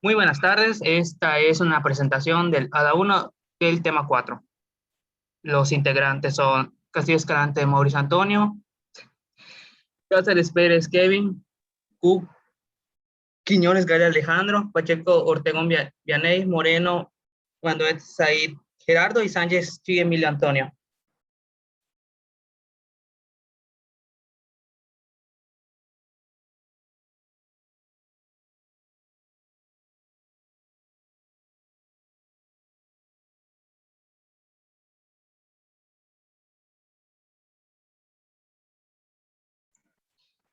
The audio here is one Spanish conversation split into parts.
Muy buenas tardes. Esta es una presentación del ADA 1 del tema 4. Los integrantes son Castillo Escalante Mauricio Antonio, Cáceres Pérez Kevin, Q, Quiñones Gary Alejandro, Pacheco Ortegón Vianey, Moreno Manduet Said Gerardo y Sánchez Chi Emilio Antonio.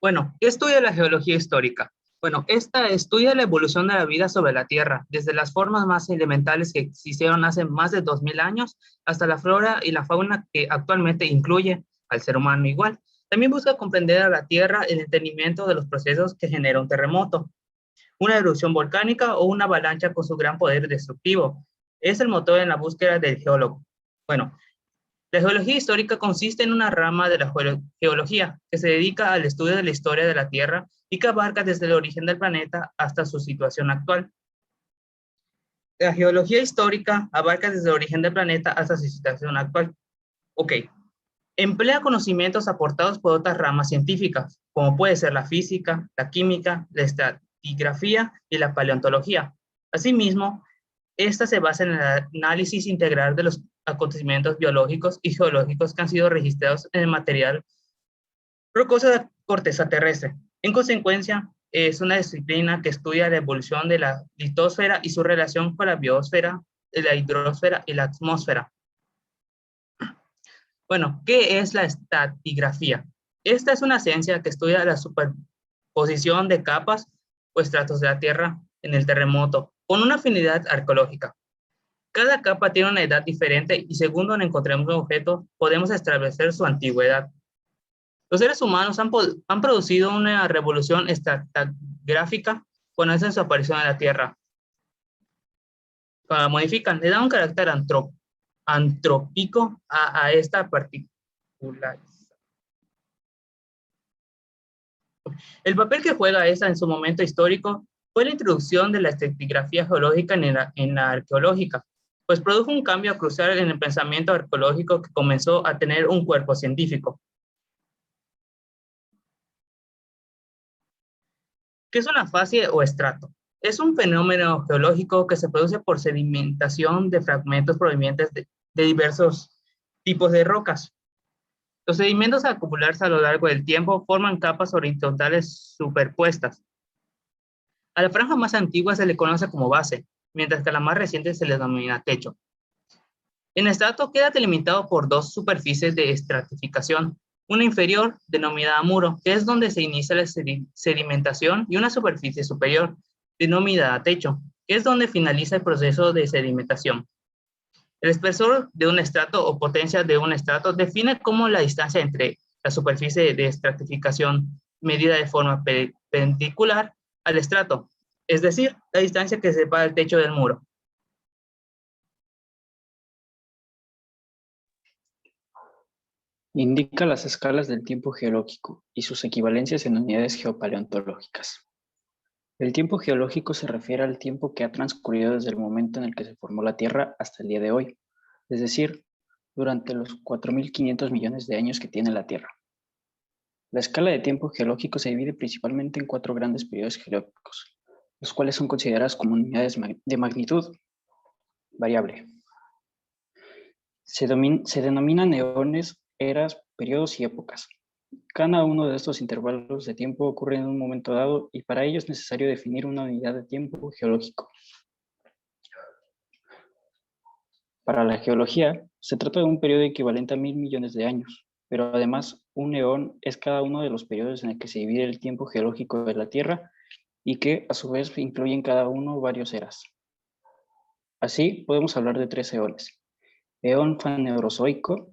Bueno, ¿qué estudia la geología histórica? Bueno, esta estudia la evolución de la vida sobre la Tierra, desde las formas más elementales que existieron hace más de 2000 años hasta la flora y la fauna que actualmente incluye al ser humano igual. También busca comprender a la Tierra el entendimiento de los procesos que genera un terremoto, una erupción volcánica o una avalancha con su gran poder destructivo. Es el motor en la búsqueda del geólogo. Bueno, la geología histórica consiste en una rama de la geología que se dedica al estudio de la historia de la Tierra y que abarca desde el origen del planeta hasta su situación actual. La geología histórica abarca desde el origen del planeta hasta su situación actual. Ok. Emplea conocimientos aportados por otras ramas científicas, como puede ser la física, la química, la estratigrafía y la paleontología. Asimismo, esta se basa en el análisis integral de los acontecimientos biológicos y geológicos que han sido registrados en el material rocoso de corteza terrestre. En consecuencia, es una disciplina que estudia la evolución de la litosfera y su relación con la biosfera, la hidrosfera y la atmósfera. Bueno, ¿qué es la estratigrafía? Esta es una ciencia que estudia la superposición de capas o estratos de la Tierra en el terremoto con una afinidad arqueológica. Cada capa tiene una edad diferente y según donde encontremos un objeto, podemos establecer su antigüedad. Los seres humanos han producido una revolución estratigráfica cuando hacen su aparición en la Tierra. Cuando la modifican, le dan un carácter antrópico a esta partícula. El papel que juega esa en su momento histórico fue la introducción de la estratigrafía geológica en la arqueológica, pues produjo un cambio crucial en el pensamiento arqueológico que comenzó a tener un cuerpo científico. ¿Qué es una fase o estrato? Es un fenómeno geológico que se produce por sedimentación de fragmentos provenientes de diversos tipos de rocas. Los sedimentos al acumularse a lo largo del tiempo forman capas horizontales superpuestas. A la franja más antigua se le conoce como base, mientras que a la más reciente se le denomina techo. El estrato queda delimitado por dos superficies de estratificación, una inferior, denominada muro, que es donde se inicia la sedimentación, y una superficie superior, denominada techo, que es donde finaliza el proceso de sedimentación. El espesor de un estrato o potencia de un estrato define como la distancia entre la superficie de estratificación medida de forma perpendicular al estrato, es decir, la distancia que separa el techo del muro. Indica las escalas del tiempo geológico y sus equivalencias en unidades geopaleontológicas. El tiempo geológico se refiere al tiempo que ha transcurrido desde el momento en el que se formó la Tierra hasta el día de hoy, es decir, durante los 4.500 millones de años que tiene la Tierra. La escala de tiempo geológico se divide principalmente en 4 grandes periodos geológicos, los cuales son considerados como unidades de magnitud variable. Se denominan eones, eras, periodos y épocas. Cada uno de estos intervalos de tiempo ocurre en un momento dado y para ello es necesario definir una unidad de tiempo geológico. Para la geología, se trata de un periodo equivalente a 1.000 millones de años, pero además un eón es cada uno de los periodos en el que se divide el tiempo geológico de la Tierra y que a su vez incluyen cada uno varios eras. Así podemos hablar de 3 eones. Eón fanerozoico,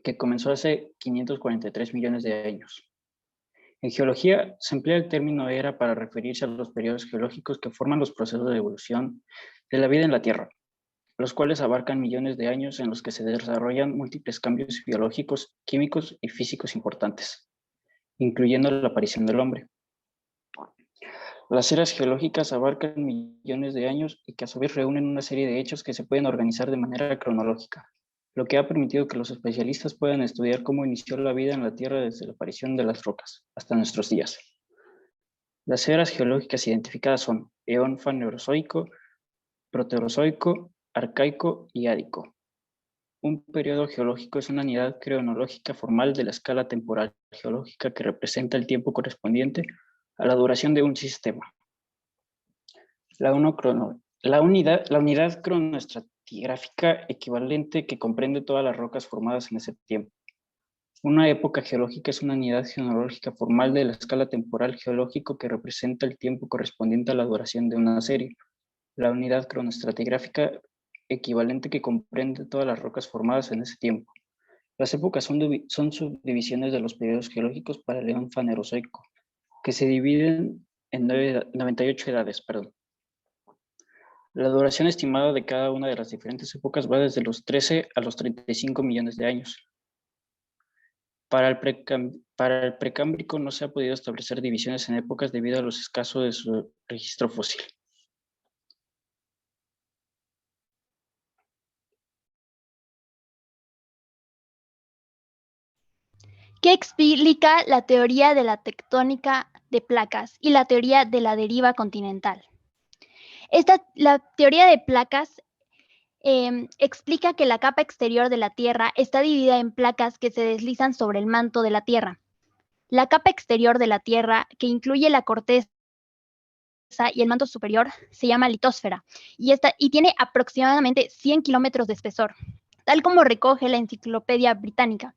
que comenzó hace 543 millones de años. En geología se emplea el término era para referirse a los periodos geológicos que forman los procesos de evolución de la vida en la Tierra, los cuales abarcan millones de años en los que se desarrollan múltiples cambios biológicos, químicos y físicos importantes, incluyendo la aparición del hombre. Las eras geológicas abarcan millones de años y que a su vez reúnen una serie de hechos que se pueden organizar de manera cronológica, lo que ha permitido que los especialistas puedan estudiar cómo inició la vida en la Tierra desde la aparición de las rocas hasta nuestros días. Las eras geológicas identificadas son Eón Fanerozoico, Proterozoico, Arcaico y Ádico. Un periodo geológico es una unidad cronológica formal de la escala temporal geológica que representa el tiempo correspondiente a la duración de un sistema. La unidad cronoestratigráfica equivalente que comprende todas las rocas formadas en ese tiempo. Una época geológica es una unidad geológica formal de la escala temporal geológico que representa el tiempo correspondiente a la duración de una serie. La unidad cronoestratigráfica equivalente que comprende todas las rocas formadas en ese tiempo. Las épocas son subdivisiones de los periodos geológicos para el Eón Fanerozoico, que se dividen en 98 edades. La duración estimada de cada una de las diferentes épocas va desde los 13 a los 35 millones de años. Para el Precámbrico no se ha podido establecer divisiones en épocas debido a los escasos de su registro fósil. ¿Qué explica la teoría de la tectónica de placas y la teoría de la deriva continental? La teoría de placas explica que la capa exterior de la Tierra está dividida en placas que se deslizan sobre el manto de la Tierra. La capa exterior de la Tierra, que incluye la corteza y el manto superior, se llama litosfera y tiene aproximadamente 100 kilómetros de espesor, tal como recoge la Enciclopedia Británica.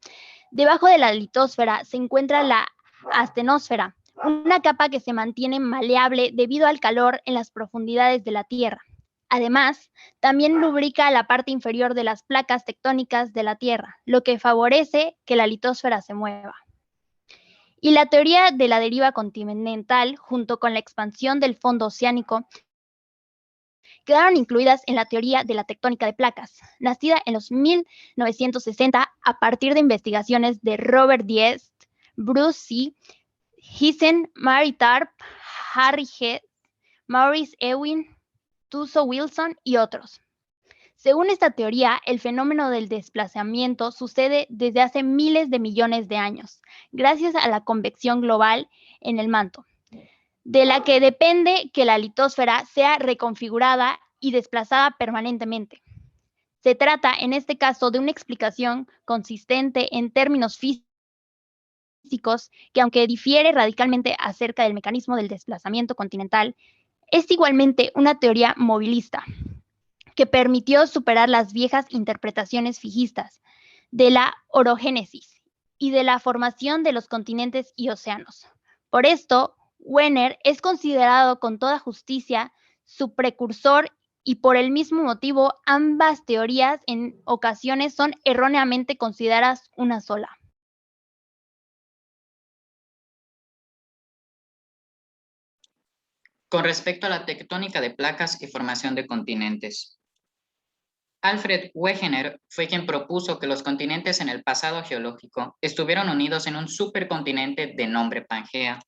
Debajo de la litosfera se encuentra la astenosfera, una capa que se mantiene maleable debido al calor en las profundidades de la Tierra. Además, también lubrica la parte inferior de las placas tectónicas de la Tierra, lo que favorece que la litosfera se mueva. Y la teoría de la deriva continental, junto con la expansión del fondo oceánico, quedaron incluidas en la teoría de la tectónica de placas, nacida en los 1960 a partir de investigaciones de Robert Diest, Bruce C. Hisen, Mary Tarp, Harry Hess, Maurice Ewing, Tuso Wilson y otros. Según esta teoría, el fenómeno del desplazamiento sucede desde hace miles de millones de años, gracias a la convección global en el manto, de la que depende que la litosfera sea reconfigurada y desplazada permanentemente. Se trata, en este caso, de una explicación consistente en términos físicos que, aunque difiere radicalmente acerca del mecanismo del desplazamiento continental, es igualmente una teoría movilista que permitió superar las viejas interpretaciones fijistas de la orogénesis y de la formación de los continentes y océanos. Por esto, Wiener es considerado con toda justicia su precursor y por el mismo motivo ambas teorías en ocasiones son erróneamente consideradas una sola. Con respecto a la tectónica de placas y formación de continentes. Alfred Wegener fue quien propuso que los continentes en el pasado geológico estuvieron unidos en un supercontinente de nombre Pangea.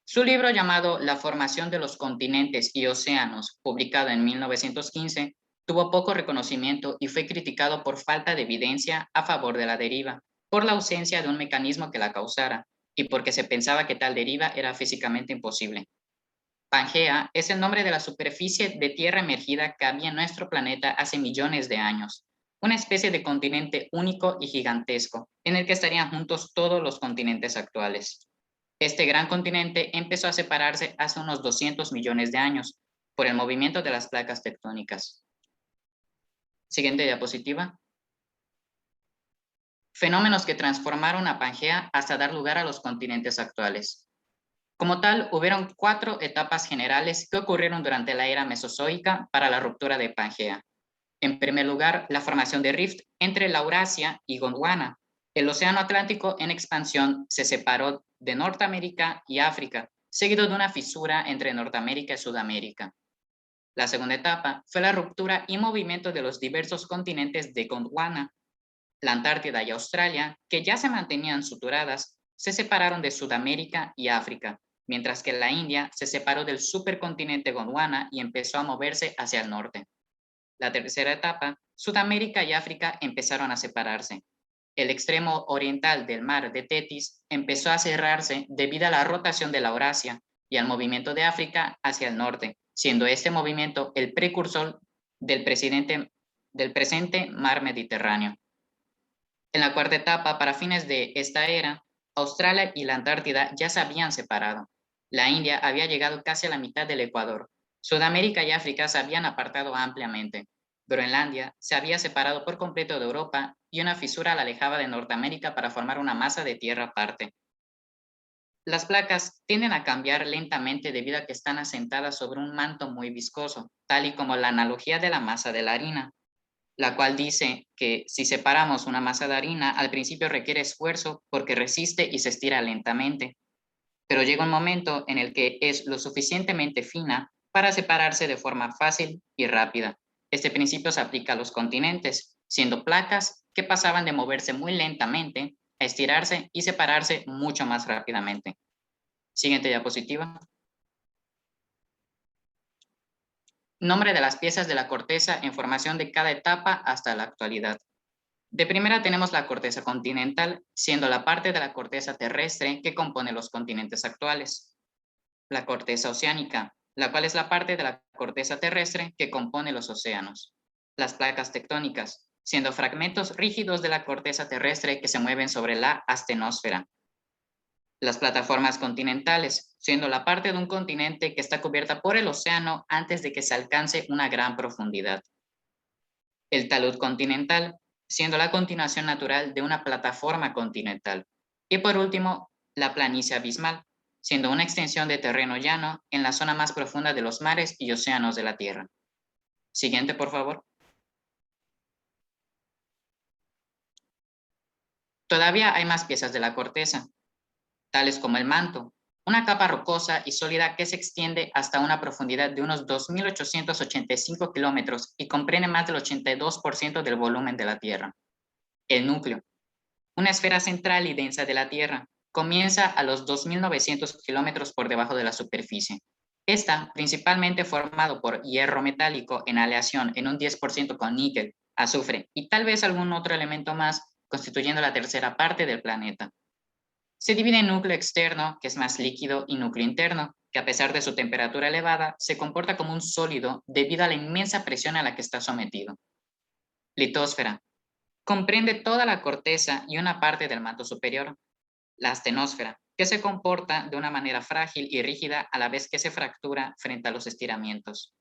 Su libro llamado La formación de los continentes y océanos, publicado en 1915, tuvo poco reconocimiento y fue criticado por falta de evidencia a favor de la deriva, por la ausencia de un mecanismo que la causara y porque se pensaba que tal deriva era físicamente imposible. Pangea es el nombre de la superficie de tierra emergida que había en nuestro planeta hace millones de años, una especie de continente único y gigantesco, en el que estarían juntos todos los continentes actuales. Este gran continente empezó a separarse hace unos 200 millones de años por el movimiento de las placas tectónicas. Siguiente diapositiva. Fenómenos que transformaron a Pangea hasta dar lugar a los continentes actuales. Como tal, hubieron 4 etapas generales que ocurrieron durante la era mesozoica para la ruptura de Pangea. En primer lugar, la formación de rift entre Laurasia y Gondwana. El océano Atlántico en expansión se separó de Norteamérica y África, seguido de una fisura entre Norteamérica y Sudamérica. La segunda etapa fue la ruptura y movimiento de los diversos continentes de Gondwana. La Antártida y Australia, que ya se mantenían suturadas, se separaron de Sudamérica y África, mientras que la India se separó del supercontinente Gondwana y empezó a moverse hacia el norte. La tercera etapa, Sudamérica y África empezaron a separarse. El extremo oriental del mar de Tetis empezó a cerrarse debido a la rotación de la Eurasia y al movimiento de África hacia el norte, siendo este movimiento el precursor del presente mar Mediterráneo. En la cuarta etapa, para fines de esta era, Australia y la Antártida ya se habían separado. La India había llegado casi a la mitad del Ecuador. Sudamérica y África se habían apartado ampliamente. Groenlandia se había separado por completo de Europa y una fisura la alejaba de Norteamérica para formar una masa de tierra aparte. Las placas tienden a cambiar lentamente debido a que están asentadas sobre un manto muy viscoso, tal y como la analogía de la masa de la harina, la cual dice que si separamos una masa de harina, al principio requiere esfuerzo porque resiste y se estira lentamente, pero llega un momento en el que es lo suficientemente fina para separarse de forma fácil y rápida. Este principio se aplica a los continentes, siendo placas que pasaban de moverse muy lentamente a estirarse y separarse mucho más rápidamente. Siguiente diapositiva. Nombre de las piezas de la corteza en formación de cada etapa hasta la actualidad. De primera tenemos la corteza continental, siendo la parte de la corteza terrestre que compone los continentes actuales. La corteza oceánica, la cual es la parte de la corteza terrestre que compone los océanos. Las placas tectónicas, siendo fragmentos rígidos de la corteza terrestre que se mueven sobre la astenosfera. Las plataformas continentales, siendo la parte de un continente que está cubierta por el océano antes de que se alcance una gran profundidad. El talud continental, siendo la continuación natural de una plataforma continental. Y por último, la planicie abismal, siendo una extensión de terreno llano en la zona más profunda de los mares y océanos de la Tierra. Siguiente, por favor. Todavía hay más piezas de la corteza, tales como el manto, una capa rocosa y sólida que se extiende hasta una profundidad de unos 2.885 kilómetros y comprende más del 82% del volumen de la Tierra. El núcleo, una esfera central y densa de la Tierra, comienza a los 2.900 kilómetros por debajo de la superficie. Está principalmente formado por hierro metálico en aleación en un 10% con níquel, azufre y tal vez algún otro elemento más, constituyendo la tercera parte del planeta. Se divide en núcleo externo, que es más líquido, y núcleo interno, que a pesar de su temperatura elevada, se comporta como un sólido debido a la inmensa presión a la que está sometido. Litosfera. Comprende toda la corteza y una parte del manto superior. La astenosfera, que se comporta de una manera frágil y rígida a la vez que se fractura frente a los estiramientos.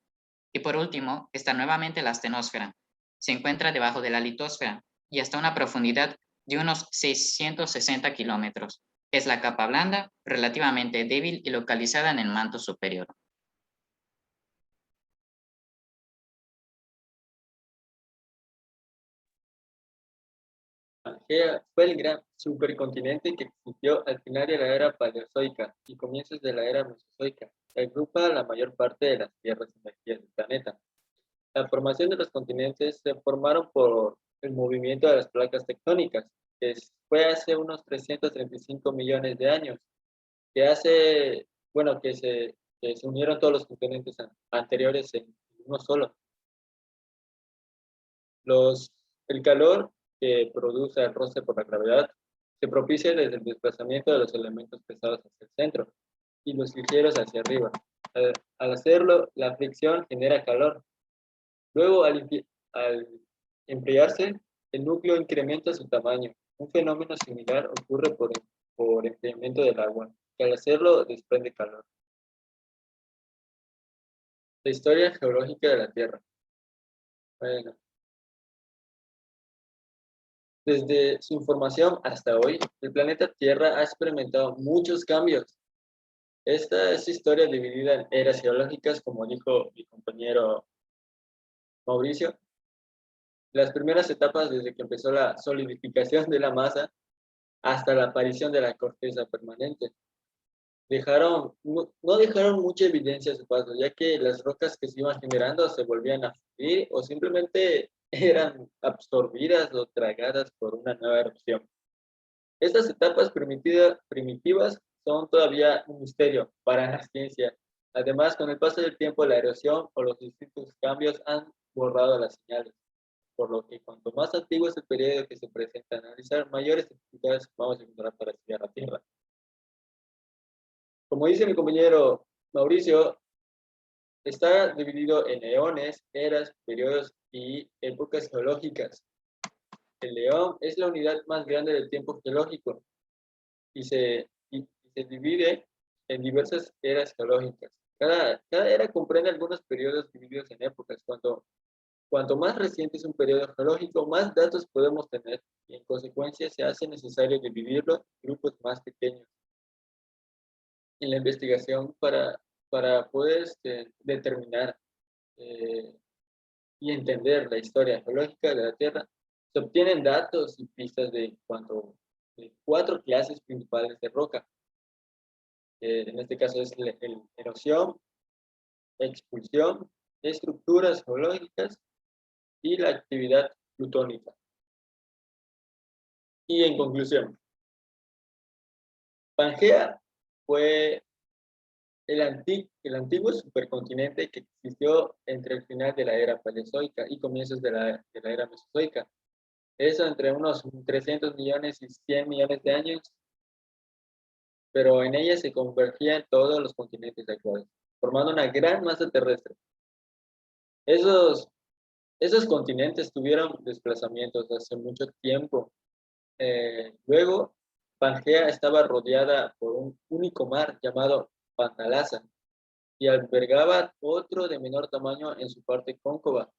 Y por último, está nuevamente la astenosfera. Se encuentra debajo de la litosfera y hasta una profundidad de unos 660 kilómetros. Es la capa blanda, relativamente débil y localizada en el manto superior. Pangea fue el gran supercontinente que existió al final de la era paleozoica y comienzos de la era mesozoica, que agrupa la mayor parte de las tierras sumergidas del planeta. La formación de los continentes se formaron por el movimiento de las placas tectónicas, que fue hace unos 335 millones de años, que se unieron todos los continentes anteriores en uno solo. El calor que produce el roce por la gravedad se propicia desde el desplazamiento de los elementos pesados hacia el centro y los ligeros hacia arriba. Al hacerlo, la fricción genera calor. Luego, al enfriarse, el núcleo incrementa su tamaño. Un fenómeno similar ocurre por enfriamiento del agua, que al hacerlo desprende calor. La historia geológica de la Tierra. Bueno, desde su formación hasta hoy, el planeta Tierra ha experimentado muchos cambios. Esta es historia dividida en eras geológicas, como dijo mi compañero Mauricio. Las primeras etapas desde que empezó la solidificación de la masa hasta la aparición de la corteza permanente. No dejaron mucha evidencia a su paso, ya que las rocas que se iban generando se volvían a fundir o simplemente eran absorbidas o tragadas por una nueva erupción. Estas etapas primitivas son todavía un misterio para la ciencia. Además, con el paso del tiempo, la erosión o los distintos cambios han borrado las señales, por lo que cuanto más antiguo es el periodo que se presenta a analizar, mayores dificultades vamos a encontrar para estudiar la Tierra. Como dice mi compañero Mauricio, está dividido en eones, eras, periodos y épocas geológicas. El eón es la unidad más grande del tiempo geológico y se divide en diversas eras geológicas. Cada era comprende algunos periodos divididos en épocas. Cuanto más reciente es un periodo geológico, más datos podemos tener y en consecuencia se hace necesario dividirlo en grupos más pequeños. En la investigación para poder determinar y entender la historia geológica de la Tierra, se obtienen datos y pistas de 4 clases principales de roca. En este caso es erosión, expulsión, estructuras geológicas y la actividad plutónica. Y en conclusión, Pangea fue el antiguo supercontinente que existió entre el final de la era paleozoica y comienzos de la era mesozoica. Eso entre unos 300 millones y 100 millones de años, pero en ella se convergían todos los continentes actuales, formando una gran masa terrestre. Esos continentes tuvieron desplazamientos hace mucho tiempo. Luego, Pangea estaba rodeada por un único mar llamado Panthalassa y albergaba otro de menor tamaño en su parte cóncava.